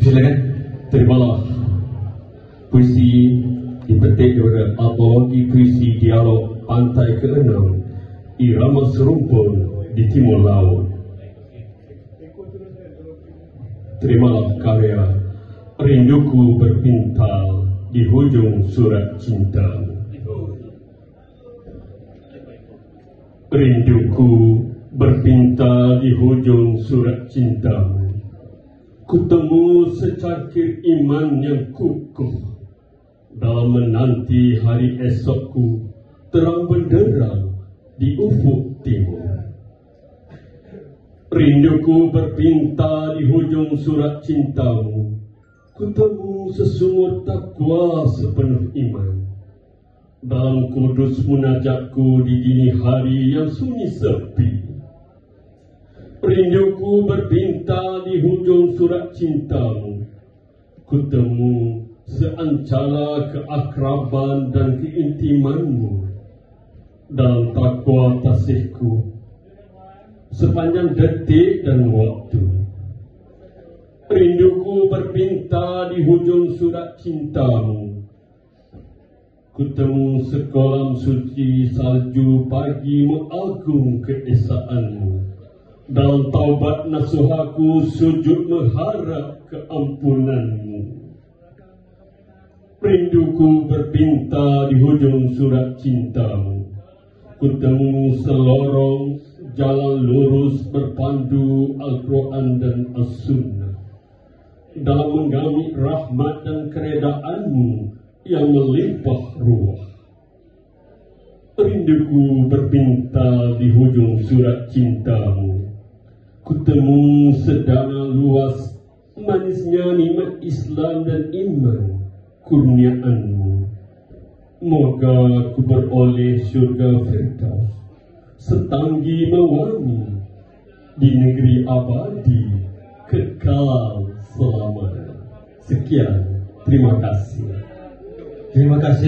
Silakan. Terimalah puisi dipetik daripada antologi puisi dialog Pantai ke-6 Irama Serumpun di Timur Laut. Terimalah karya Rinduku Berpintal di Hujung Surat Cinta. Rinduku berpintal di hujung surat cinta. Kutemu secangkir iman yang kukuh dalam menanti hari esokku terang benderang di ufuk timur. Rinduku berpinta di hujung surat cintamu. Kutemu sesumur takwa sepenuh iman dalam kudus munajatku di dini hari yang sunyi sepi. Rinduku berpinta di hujung surat cintamu. Kutemu seancala keakraban dan keintimanmu dalam takwa tasihku sepanjang detik dan waktu. Rinduku berpinta di hujung surat cintamu. Kutemu sekolam suci salju pagi mengagung keesaanmu. Dalam taubat nasuhaku sujud mengharap keampunanmu. Rinduku berpinta di hujung surat cintamu. Kutemu selorong jalan lurus berpandu Al-Quran dan As-Sunnah. Dalam menggamit rahmat dan keredaanmu yang melimpah ruah. Rinduku berpinta di hujung surat cintamu. Kutemu sedana luas manisnya nikmat Islam dan iman kurniaanmu. Moga ku beroleh syurga Firdaus setanggi mewangi di negeri abadi kekal selamanya. Sekian, terima kasih. Terima kasih.